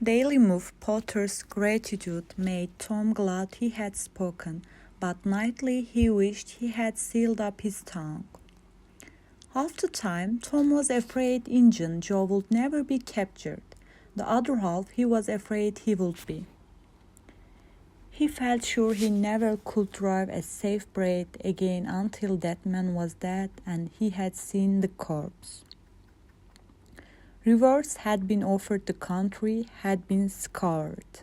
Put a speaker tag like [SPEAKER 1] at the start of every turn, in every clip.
[SPEAKER 1] Daily move Potter's gratitude made Tom glad he had spoken, but nightly he wished he had sealed up his tongue. Half the time, Tom was afraid Injun Joe would never be captured. The other half he was afraid he would be. He felt sure he never could drive a safe braid again until that man was dead and he had seen the corpse. Rewards had been offered, the country had been scoured.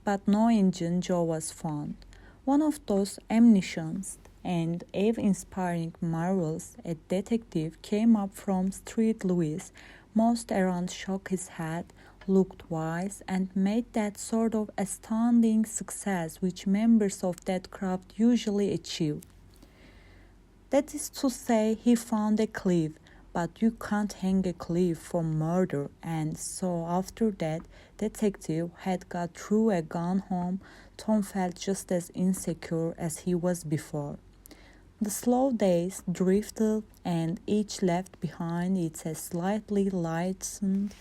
[SPEAKER 1] But no Injun Joe was found. One of those omniscient and awe-inspiring marvels, a detective came up from Street Louis, most around shook his head, looked wise, and made that sort of astounding success which members of that craft usually achieve. That is to say, he found a cliff, but you can't hang a cliff for murder, and so after that detective had got through a gun home, Tom felt just as insecure as he was before. The slow days drifted, and each left behind it a slightly lightened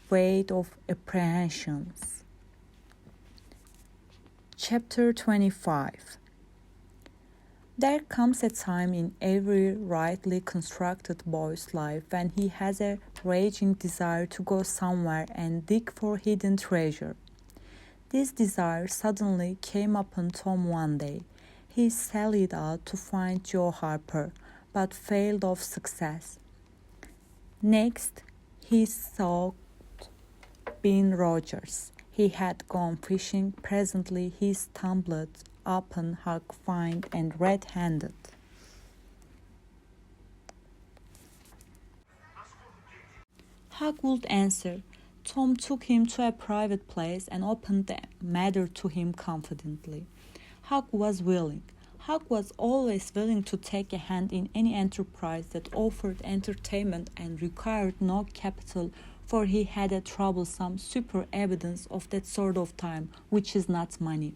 [SPEAKER 1] weight of apprehensions. Chapter 25. There comes a time in every rightly constructed boy's life when he has a raging desire to go somewhere and dig for hidden treasure. This desire suddenly came upon Tom one day. He sallied out to find Joe Harper, but failed of success. Next, he sought Ben Rogers. He had gone fishing. Presently, he stumbled upon Huck Fine and red-handed. Huck would answer. Tom took him to a private place and opened the matter to him confidently. Huck was willing. Huck was always willing to take a hand in any enterprise that offered entertainment and required no capital, for he had a troublesome super evidence of that sort of time, which is not money.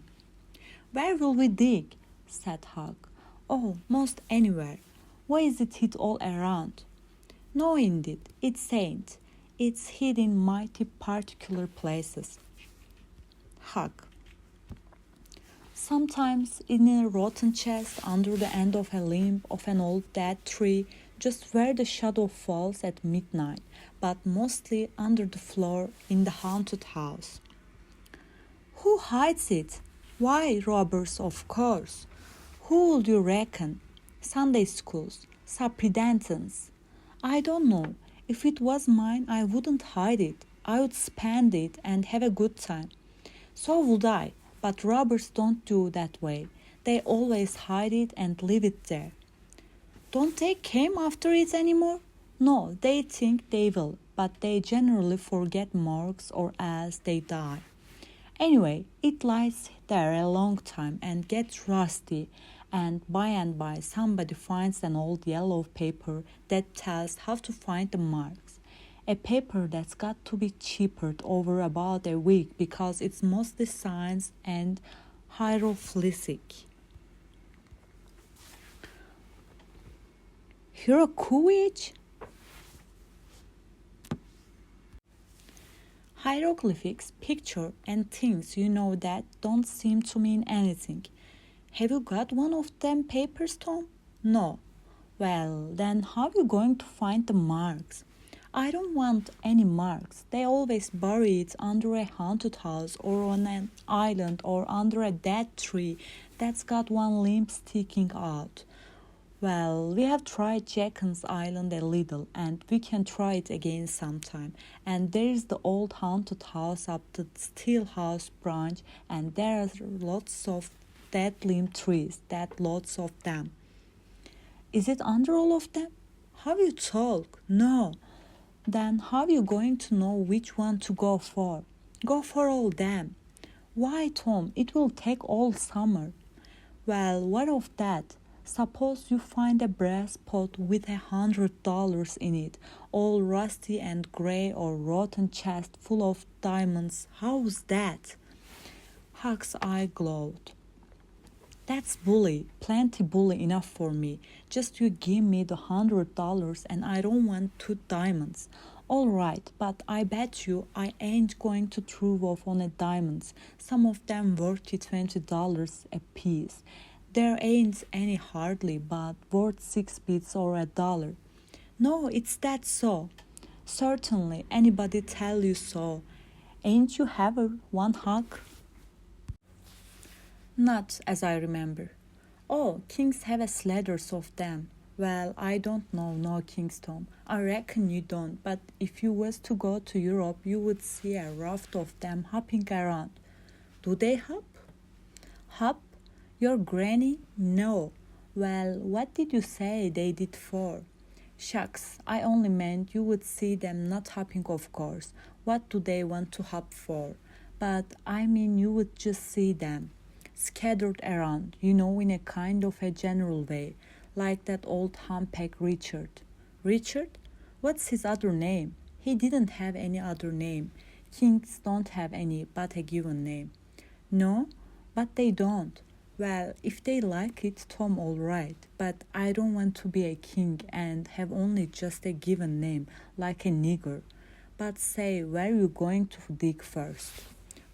[SPEAKER 1] "Where will we dig?" said Huck. "Oh, most anywhere. Why is it hid all around?" "No, indeed, it ain't. It's hid in mighty particular places." Huck. "Sometimes in a rotten chest under the end of a limb of an old dead tree, just where the shadow falls at midnight, but mostly under the floor in the haunted house." "Who hides it?" "Why, robbers, of course." "Who would you reckon?" "Sunday schools, superintendents." "I don't know. If it was mine, I wouldn't hide it. I would spend it and have a good time." "So would I, but robbers don't do that way. They always hide it and leave it there." "Don't they come after it anymore?" "No, they think they will, but they generally forget marks or else they die. Anyway, it lies there a long time and gets rusty, and by somebody finds an old yellow paper that tells how to find the marks. A paper that's got to be cheapered over about a week because it's mostly science and hieroglyphic. Hieroglyphic? Hieroglyphics, picture, and things you know that don't seem to mean anything. Have you got one of them papers, Tom? No. Well, then how are you going to find the marks? I don't want any marks. They always bury it under a haunted house or on an island or under a dead tree that's got one limb sticking out. Well, we have tried Jenkins Island a little, and we can try it again sometime. And there's the old haunted house up the Steel House branch, and there are lots of dead limb trees, lots of them. Is it under all of them? How you talk? No. Then how are you going to know which one to go for? Go for all them. Why, Tom, it will take all summer. Well, what of that? Suppose you find a brass pot with $100 in it, all rusty and gray, or rotten chest full of diamonds. How's that? Huck's eye glowed. That's bully, plenty bully enough for me. Just you give me the $100 and I don't want 2 diamonds. All right, but I bet you I ain't going to throw off on a diamonds. Some of them worth $20 a piece. There ain't any hardly but worth 6 bits or $1. No, it's that so. Certainly, anybody tell you so. Ain't you have one hug? Not as I remember. Oh, kings have a slathers of them. Well, I don't know no kings, Tom. I reckon you don't, but if you was to go to Europe, you would see a raft of them hopping around. Do they hop? Hop? Your granny? No. Well, what did you say they did for? Shucks, I only meant you would see them not hopping, of course. What do they want to hop for? But I mean you would just see them scattered around, in a kind of a general way, like that old humpback Richard. Richard? What's his other name? He didn't have any other name. Kings don't have any but a given name. No, but they don't. Well, if they like it, Tom, all right. But I don't want to be a king and have only just a given name, like a nigger. But say, where are you going to dig first?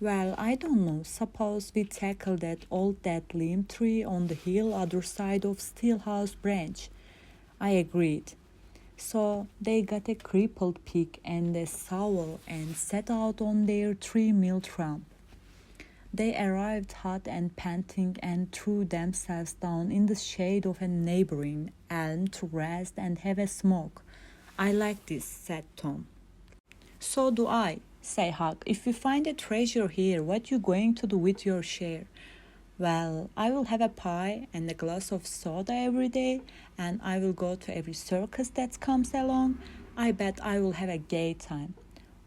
[SPEAKER 1] Well, I don't know. Suppose we tackle that old dead limb tree on the hill other side of Steelhouse Branch. I agreed. So they got a crippled pick and a shovel and set out on their 3-mile tramp. They arrived hot and panting and threw themselves down in the shade of a neighboring elm to rest and have a smoke. I like this, said Tom. So do I, said Huck. If we find a treasure here, what you going to do with your share? Well, I will have a pie and a glass of soda every day, and I will go to every circus that comes along. I bet I will have a gay time.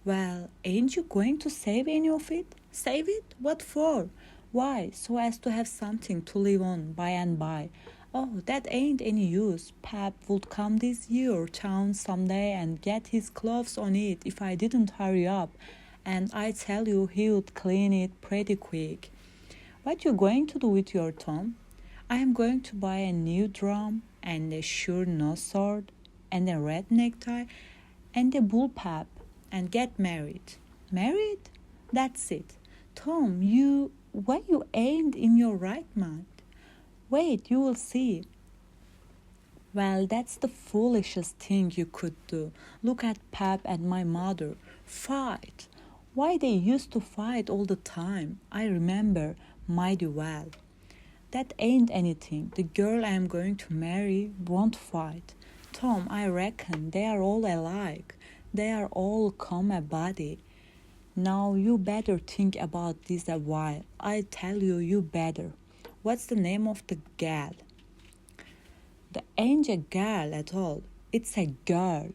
[SPEAKER 1] Well, ain't you going to save any of it? Save it? What for? Why, so as to have something to live on by and by. Oh, that ain't any use. Pap would come this year town someday and get his clothes on it if I didn't hurry up, and I tell you he would clean it pretty quick. What you going to do with your Tom? I am going to buy a new drum and a sure nose sword and a red necktie and a bullpup and get married. Married? That's it. Tom, you ain't in your right mind. Wait, you will see. Well, that's the foolishest thing you could do. Look at Pap and my mother. Fight. Why they used to fight all the time. I remember mighty well. That ain't anything. The girl I am going to marry won't fight. Tom, I reckon they are all alike. They are all come a body. Now you better think about this a while. I tell you, you better. What's the name of the gal? There ain't a gal at all. It's a girl.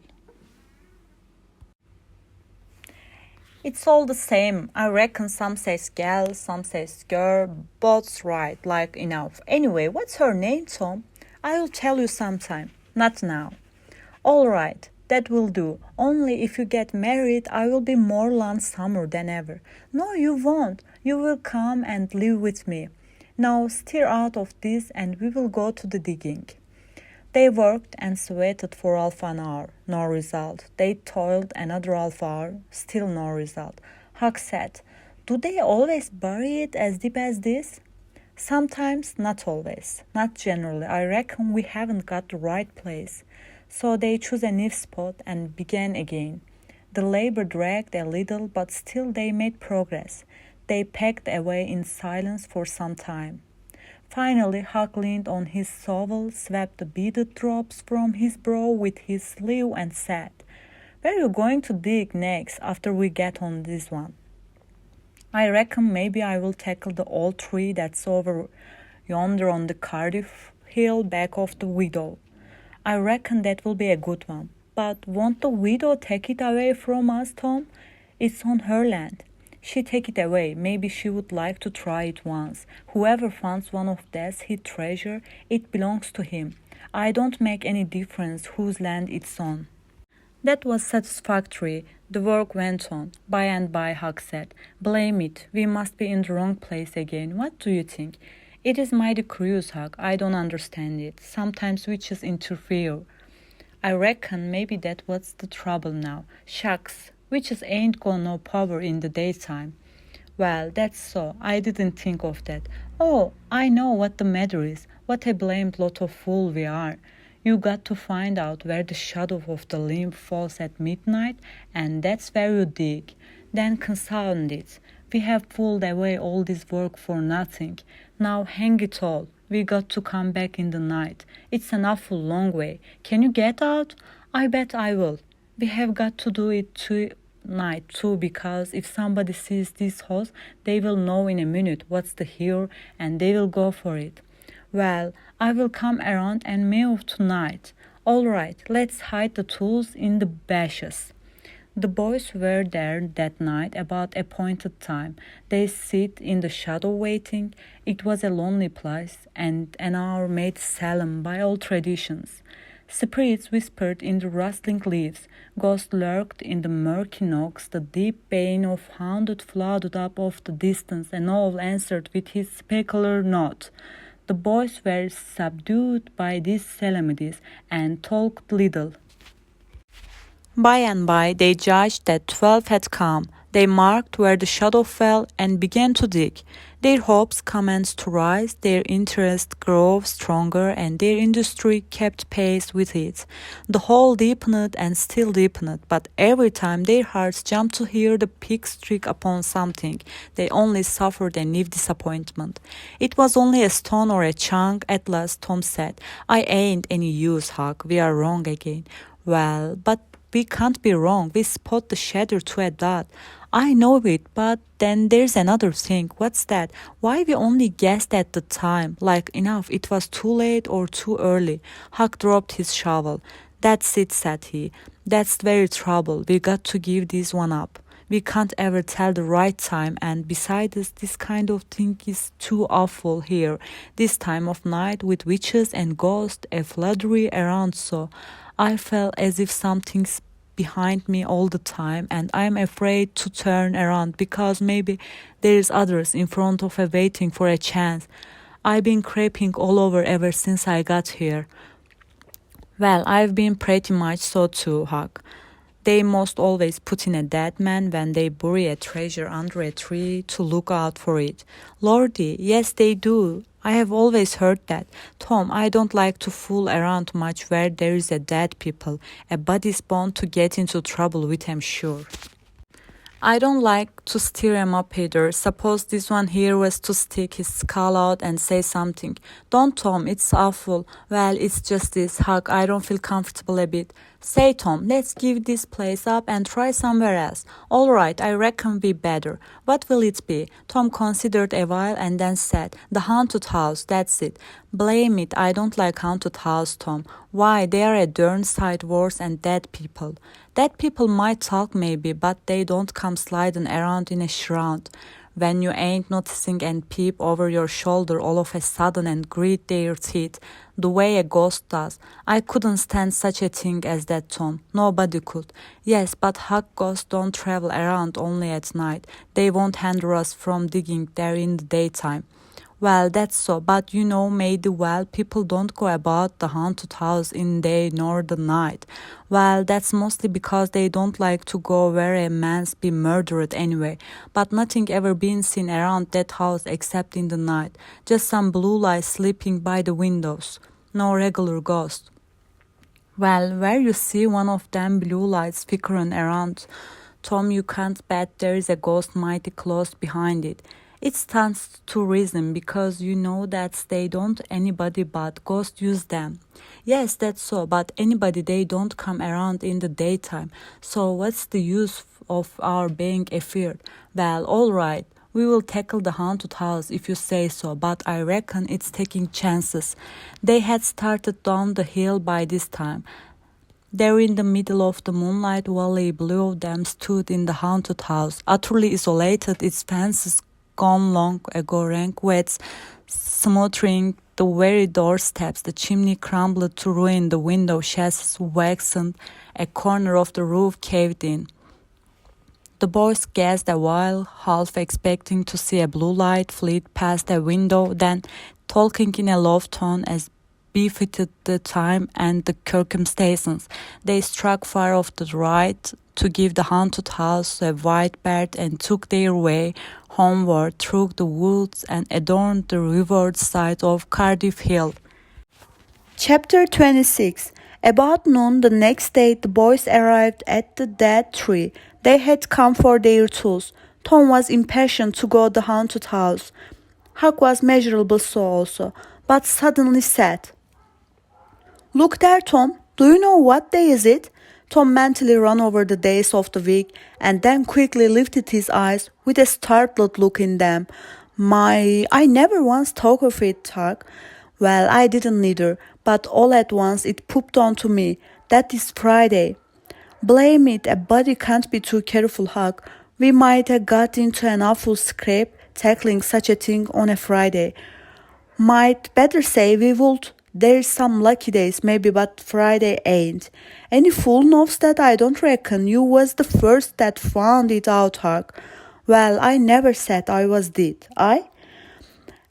[SPEAKER 1] It's all the same. I reckon some says gal, some says girl. Both's right, like enough. Anyway, what's her name, Tom? I'll tell you sometime. Not now. All right. That will do. Only if you get married, I will be more lonesomer than ever. No, you won't. You will come and live with me. Now steer out of this and we will go to the digging. They worked and sweated for half an hour. No result. They toiled another half hour. Still no result. Huck said, do they always bury it as deep as this? Sometimes, not always. Not generally. I reckon we haven't got the right place. So they chose a new spot and began again. The labor dragged a little, but still they made progress. They pecked away in silence for some time. Finally, Huck leaned on his shovel, swept the beaded drops from his brow with his sleeve and said, where are you going to dig next after we get on this one? I reckon maybe I will tackle the old tree that's over yonder on the Cardiff Hill back of the widow. I reckon that will be a good one. But won't the widow take it away from us, Tom? It's on her land. She take it away. Maybe she would like to try it once. Whoever finds one of this hid treasure, it belongs to him. I don't make any difference whose land it's on. That was satisfactory. The work went on. By and by, Huck said, blame it. We must be in the wrong place again. What do you think? It is mighty curious, Huck. I don't understand it. Sometimes witches interfere. I reckon maybe that what's the trouble now. Shucks, witches ain't got no power in the daytime. Well, that's so. I didn't think of that. Oh, I know what the matter is. What a blamed lot of fool we are. You got to find out where the shadow of the limb falls at midnight, and that's where you dig. Then confound it. We have pulled away all this work for nothing. Now hang it all. We got to come back in the night. It's an awful long way. Can you get out? I bet I will. We have got to do it tonight too, because if somebody sees this house, they will know in a minute what's the here and they will go for it. Well, I will come around and move tonight. All right, let's hide the tools in the bushes. The boys were there that night about appointed time. They sit in the shadow waiting. It was a lonely place, and an hour made solemn by all traditions. Spirits whispered in the rustling leaves. Ghosts lurked in the murky nooks. The deep baying of hounded floated up off the distance. An owl answered with his specular note. The boys were subdued by these solemnities and talked little. By and by they judged that 12 had come. They marked where the shadow fell and began to dig. Their hopes commenced to rise, their interest grew stronger, and their industry kept pace with it. The hole deepened and still deepened, but every time their hearts jumped to hear the pick strike upon something, they only suffered a new disappointment. It was only a stone or a chunk. At last Tom said, I ain't any use, Huck. We are wrong again. Well, but we can't be wrong. We spot the shadow to a dot. I know it, but then there's another thing. What's that? Why we only guessed at the time? Like enough, it was too late or too early. Huck dropped his shovel. That's it, said he. That's very trouble. We got to give this one up. We can't ever tell the right time, and besides, this kind of thing is too awful here. This time of night with witches and ghosts, a fluttery around so. I felt as if something's behind me all the time, and I'm afraid to turn around because maybe there's others in front of me waiting for a chance. I've been creeping all over ever since I got here. Well, I've been pretty much so too, Huck. They most always put in a dead man when they bury a treasure under a tree to look out for it. Lordy, yes they do. I have always heard that. Tom, I don't like to fool around much where there is a dead people. A body's bound to get into trouble with, I'm sure. I don't like to stir him up either. Suppose this one here was to stick his skull out and say something. Don't, Tom, it's awful. Well, it's just this, Huck, I don't feel comfortable a bit. Say, Tom, let's give this place up and try somewhere else. All right, I reckon we better. What will it be? Tom considered a while and then said, the haunted house, that's it. Blame it, I don't like haunted house, Tom. Why, they are a darn sight worse than dead people. Dead people might talk maybe, but they don't come sliding around in a shroud. When you ain't noticing and peep over your shoulder all of a sudden and grit their teeth, the way a ghost does. I couldn't stand such a thing as that, Tom. Nobody could. Yes, but Huck ghosts don't travel around only at night. They won't hinder us from digging there in the daytime. Well, that's so, but you know, maybe well, people don't go about the haunted house in day nor the night. Well, that's mostly because they don't like to go where a man's been murdered anyway. But nothing ever been seen around that house except in the night. Just some blue lights sleeping by the windows. No regular ghost. Well, where you see one of them blue lights flickering around, Tom, you can't bet there is a ghost mighty close behind it. It stands to reason because you know that they don't anybody but ghosts use them. Yes, that's so, but anybody they don't come around in the daytime. So what's the use of our being afeard? Well, all right, we will tackle the haunted house if you say so, but I reckon it's taking chances. They had started down the hill by this time. There in the middle of the moonlight valley below of them stood in the haunted house, utterly isolated, its fences gone long ago, rank wets smothering the very doorsteps, the chimney crumbled to ruin, the window chassis waxened, a corner of the roof caved in. The boys gazed a while, half expecting to see a blue light flit past a window, then, talking in a low tone as befitted the time and the circumstances. They struck fire of the right to give the haunted house a white bird and took their way homeward through the woods and adorned the river side of Cardiff Hill. Chapter 26. About noon the next day the boys arrived at the dead tree. They had come for their tools. Tom was impatient to go to the haunted house. Huck was measurable so also, but suddenly said, "Look there, Tom. Do you know what day is it?" Tom mentally ran over the days of the week and then quickly lifted his eyes with a startled look in them. I never once thought of it, Huck. Well, I didn't neither, but all at once it popped onto me. That is Friday. Blame it, a body can't be too careful, Huck. We might have got into an awful scrape tackling such a thing on a Friday. Might better say we would. There's some lucky days maybe, but Friday ain't. Any fool knows that. I don't reckon you was the first that found it out, Huck. Well, I never said I was did, I?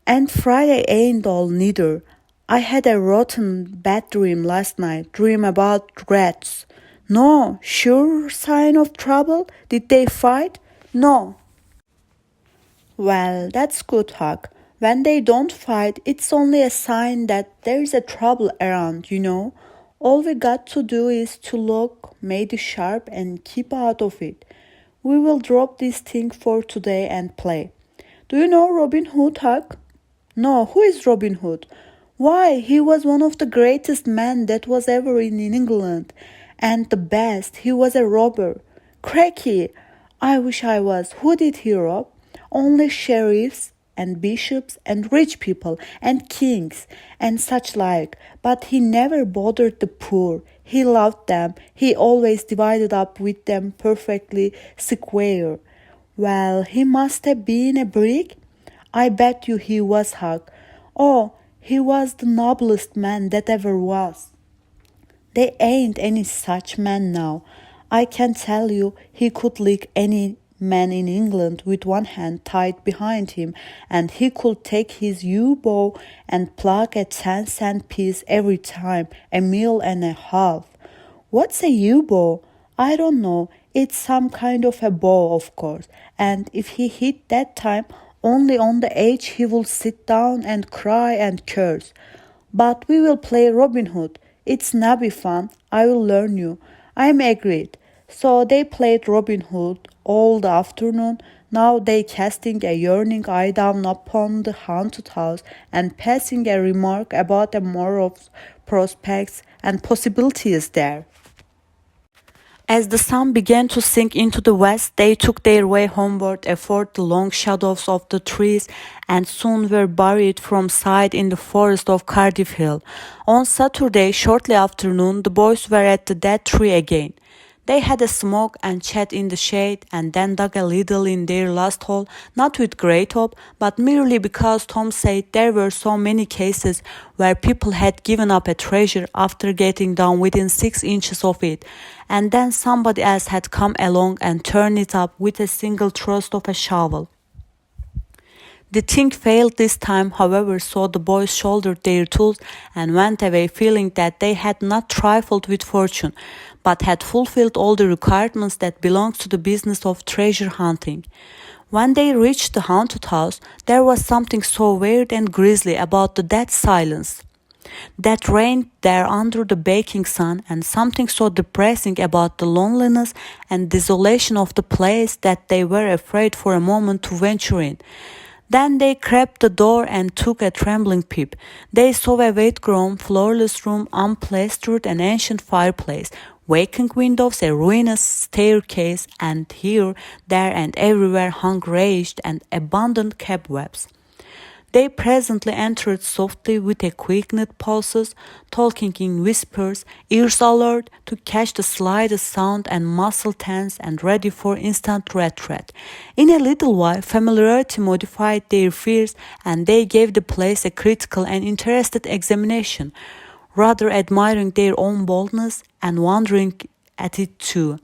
[SPEAKER 1] And Friday ain't all neither. I had a rotten bad dream last night. Dream about rats. No, sure sign of trouble? Did they fight? No. Well, that's good, Huck. When they don't fight, it's only a sign that there's a trouble around, you know. All we got to do is to look mighty sharp and keep out of it. We will drop this thing for today and play. Do you know Robin Hood, Huck? No, who is Robin Hood? Why, he was one of the greatest men that was ever in England. And the best, he was a robber. Cracky! I wish I was. Who did he rob? Only sheriffs and bishops and rich people and kings and such like. But he never bothered the poor. He loved them. He always divided up with them perfectly square. Well, he must have been a brick. I bet you he was, Huck. Oh, he was the noblest man that ever was. There ain't any such man now. I can tell you he could lick any man in England with one hand tied behind him, and he could take his yew-bow and pluck a 10-cent piece every time, a meal and a half. What's a yew-bow? I don't know. It's some kind of a bow, of course, and if he hit that time, only on the edge he will sit down and cry and curse. But we will play Robin Hood. It's nabby fun. I will learn you. I'm agreed. So they played Robin Hood all the afternoon. Now they casting a yearning eye down upon the haunted house and passing a remark about the morrow's prospects and possibilities there. As the sun began to sink into the west, they took their way homeward athwart the long shadows of the trees and soon were buried from sight in the forest of Cardiff Hill. On Saturday, shortly after noon, the boys were at the dead tree again. They had a smoke and chat in the shade and then dug a little in their last hole, not with great hope, but merely because Tom said there were so many cases where people had given up a treasure after getting down within 6 inches of it, and then somebody else had come along and turned it up with a single thrust of a shovel. The thing failed this time, however, so the boys shouldered their tools and went away feeling that they had not trifled with fortune, but had fulfilled all the requirements that belongs to the business of treasure hunting. When they reached the haunted house, there was something so weird and grisly about the dead silence that reigned there under the baking sun, and something so depressing about the loneliness and desolation of the place that they were afraid for a moment to venture in. Then they crept the door and took a trembling peep. They saw a weed-grown, floorless room, unplastered, an ancient fireplace, vacant windows, a ruinous staircase, and here, there, and everywhere hung raised and abundant cobwebs. They presently entered softly with a quickened pulses, talking in whispers, ears alert to catch the slightest sound and muscle tense and ready for instant retreat. In a little while, familiarity modified their fears and they gave the place a critical and interested examination, rather admiring their own boldness and wondering at it too.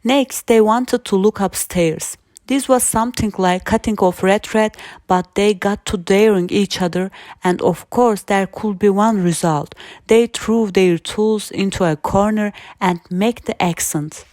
[SPEAKER 1] Next, they wanted to look upstairs. This was something like cutting off red thread, but they got to daring each other, and of course there could be one result. They threw their tools into a corner and make the accent.